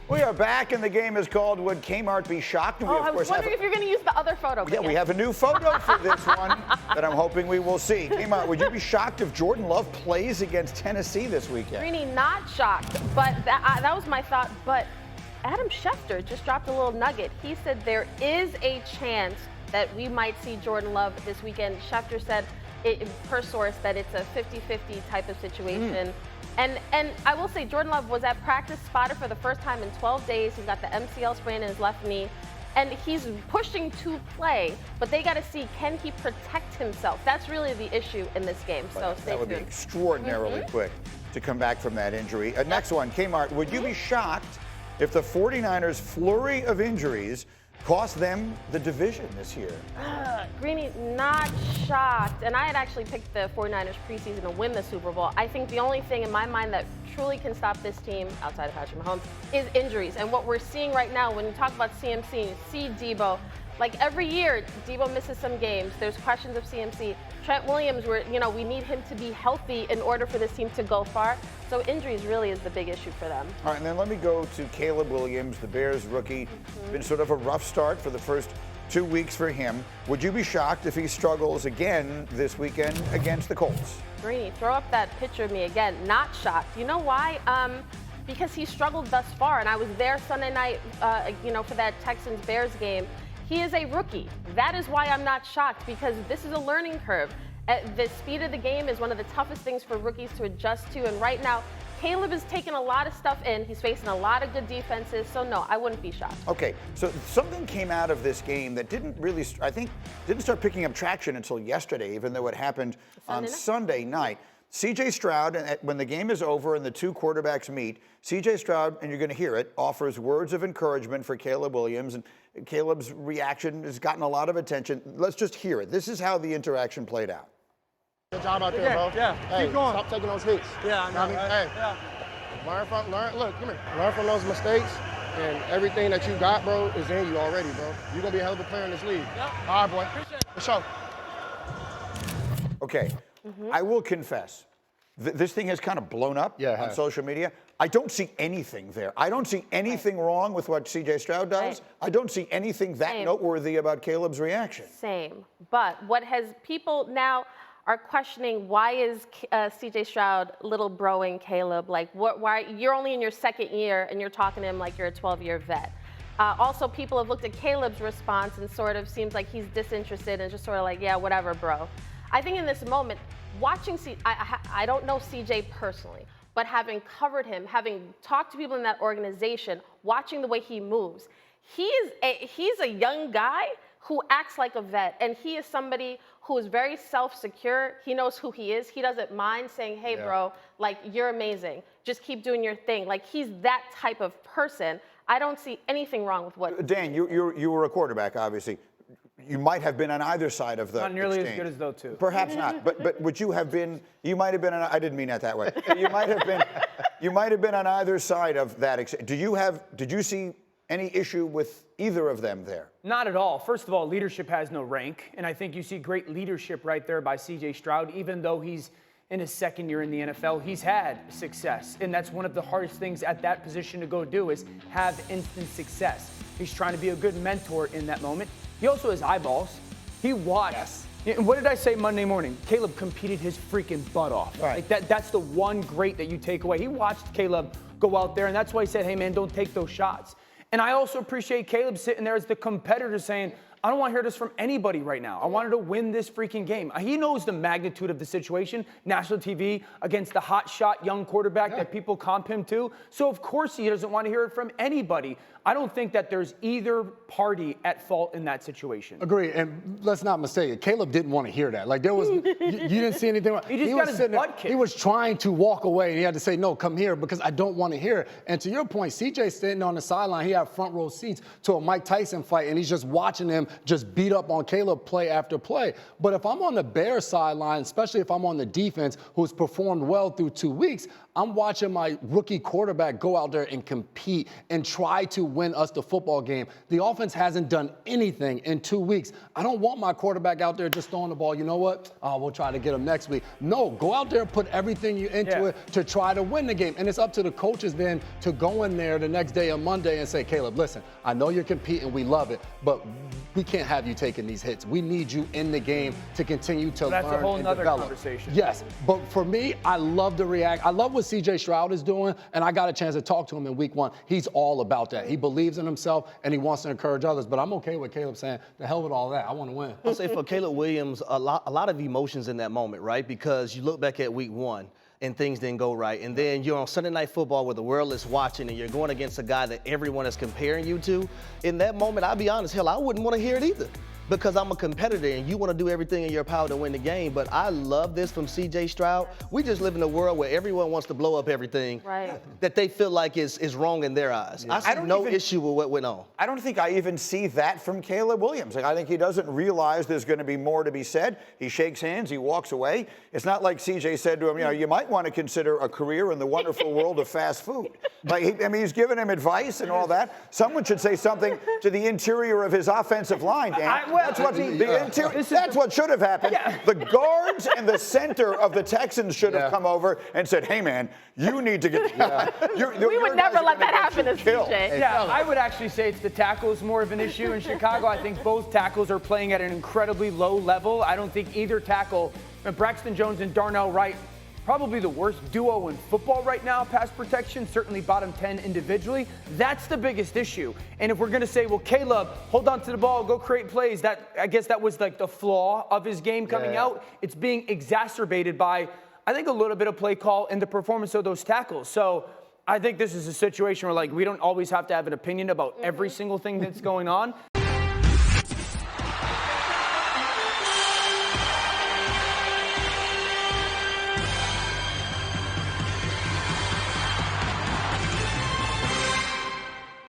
We are back, and the game is called Would Kmart Be Shocked? And we, I was wondering if you're going to use the other photo. Yeah, we have a new photo for this one that I'm hoping we will see. Kmart, would you be shocked if Jordan Love plays against Tennessee this weekend? Greeny, not shocked, but that was my thought. But Adam Schefter just dropped a little nugget. He said there is a chance that we might see Jordan Love this weekend. Schefter said, per source, that it's a 50-50 type of situation. And I will say Jordan Love was at practice, spotted for the first time in 12 days. He's got the MCL sprain in his left knee, and he's pushing to play. But they got to see, can he protect himself? That's really the issue in this game. So that would be extraordinarily quick to come back from that injury. Next one, Kmart, would you be shocked if the 49ers' flurry of injuries cost them the division this year? Greeny, not shocked. And I had actually picked the 49ers preseason to win the Super Bowl. I think the only thing in my mind that truly can stop this team, outside of Patrick Mahomes, is injuries. And what we're seeing right now, when you talk about CMC, you see Debo, like every year, Debo misses some games. There's questions of CMC. Trent Williams, we need him to be healthy in order for this team to go far. So injuries really is the big issue for them. All right, and then let me go to Caleb Williams, the Bears rookie. Been sort of a rough start for the first 2 weeks for him. Would you be shocked if he struggles again this weekend against the Colts? Greeny, throw up that picture of me again. Not shocked. You know why? Because he struggled thus far, and I was there Sunday night, for that Texans-Bears game. He is a rookie. That is why I'm not shocked, because this is a learning curve. The speed of the game is one of the toughest things for rookies to adjust to, and right now, Caleb is taking a lot of stuff in. He's facing a lot of good defenses, so no, I wouldn't be shocked. Okay, so something came out of this game that didn't start picking up traction until yesterday, even though it happened on Sunday night. C.J. Stroud, when the game is over and the two quarterbacks meet, C.J. Stroud, and you're going to hear it, offers words of encouragement for Caleb Williams, and Caleb's reaction has gotten a lot of attention. Let's just hear it. This is how the interaction played out. Good job out there, bro. Yeah, hey, keep going. Stop taking those hits. Yeah, I know. Hey, look, come here. Learn from those mistakes, and everything that you got, bro, is in you already, bro. You're going to be a hell of a player in this league. Yep. All right, boy. Appreciate it. For sure. Okay, I will confess, this thing has kind of blown up on social media. I don't see anything there. I don't see anything wrong with what C.J. Stroud does. I don't see anything that noteworthy about Caleb's reaction. Same. But what has people now are questioning, why is C.J. Stroud little broing Caleb? Like, why you're only in your second year and you're talking to him like you're a 12-year vet. Also, people have looked at Caleb's response and sort of seems like he's disinterested and just sort of like, yeah, whatever, bro. I think in this moment, watching I don't know CJ personally, but having covered him, having talked to people in that organization, watching the way he moves, he's a young guy who acts like a vet, and he is somebody who is very self-secure. He knows who he is. He doesn't mind saying, hey, bro, like, you're amazing. Just keep doing your thing. Like, he's that type of person. I don't see anything wrong with what. Dan, you were a quarterback, obviously. You might have been on either side of the Not nearly exchange. as good as those two. Perhaps not, but would you have been? You might have been. I didn't mean that that way. You might have been. You might have been on either side of that exchange. Did you see any issue with either of them there? Not at all. First of all, leadership has no rank, and I think you see great leadership right there by C.J. Stroud. Even though he's in his second year in the NFL, he's had success, and that's one of the hardest things at that position to go do is have instant success. He's trying to be a good mentor in that moment. He also has eyeballs. He watched. Yes. What did I say Monday morning? Caleb competed his freaking butt off. Right. Like that's the one great that you take away. He watched Caleb go out there, and that's why he said, hey, man, don't take those shots. And I also appreciate Caleb sitting there as the competitor saying, I don't want to hear this from anybody right now. I wanted to win this freaking game. He knows the magnitude of the situation, national TV, against the hot shot young quarterback that people comp him to. So, of course, he doesn't want to hear it from anybody. I don't think that there's either party at fault in that situation. Agree, and let's not mistake it. Caleb didn't want to hear that. Like, there was, you didn't see anything. He just got his butt kicked. He was trying to walk away, and he had to say, no, come here, because I don't want to hear it. And to your point, CJ standing on the sideline, he had front row seats to a Mike Tyson fight, and he's just watching him just beat up on Caleb play after play. But if I'm on the Bears sideline, especially if I'm on the defense who's performed well through 2 weeks, I'm watching my rookie quarterback go out there and compete and try to win us the football game. The offense hasn't done anything in 2 weeks. I don't want my quarterback out there just throwing the ball. You know what? We'll try to get him next week. No, go out there and put everything you into it to try to win the game. And it's up to the coaches then to go in there the next day on Monday and say, Caleb, listen, I know you're competing. We love it. But we can't have you taking these hits. We need you in the game to continue to learn and develop. That's a whole nother conversation. Yes, but for me, I love the react. I love what C.J. Stroud is doing, and I got a chance to talk to him in week 1. He's all about that. He believes in himself, and he wants to encourage others. But I'm okay with Caleb saying, the hell with all that. I want to win. I'll say for Caleb Williams, a lot of emotions in that moment, right? Because you look back at week 1, and things didn't go right. And then you're on Sunday Night Football where the world is watching and you're going against a guy that everyone is comparing you to. In that moment, I'll be honest, hell, I wouldn't want to hear it either, because I'm a competitor and you want to do everything in your power to win the game. But I love this from C.J. Stroud. We just live in a world where everyone wants to blow up everything that they feel like is wrong in their eyes. Yeah. I see no issue with what went on. I don't think I even see that from Caleb Williams. Like, I think he doesn't realize there's going to be more to be said. He shakes hands, he walks away. It's not like C.J. said to him, you know, you might want to consider a career in the wonderful world of fast food. Like, I mean, he's giving him advice and all that. Someone should say something to the interior of his offensive line, Dan. That's what should have happened. Yeah. The guards and the center of the Texans should have come over and said, hey, man, you need to get we would never let that happen to CJ. Yeah, I would actually say it's the tackles more of an issue in Chicago. I think both tackles are playing at an incredibly low level. I don't think either tackle, Braxton Jones and Darnell Wright, probably the worst duo in football right now, pass protection, certainly bottom 10 individually. That's the biggest issue. And if we're going to say, well, Caleb, hold on to the ball, go create plays, I guess that was like the flaw of his game coming out. It's being exacerbated by, I think, a little bit of play call and the performance of those tackles. So I think this is a situation where, like, we don't always have to have an opinion about every single thing that's going on.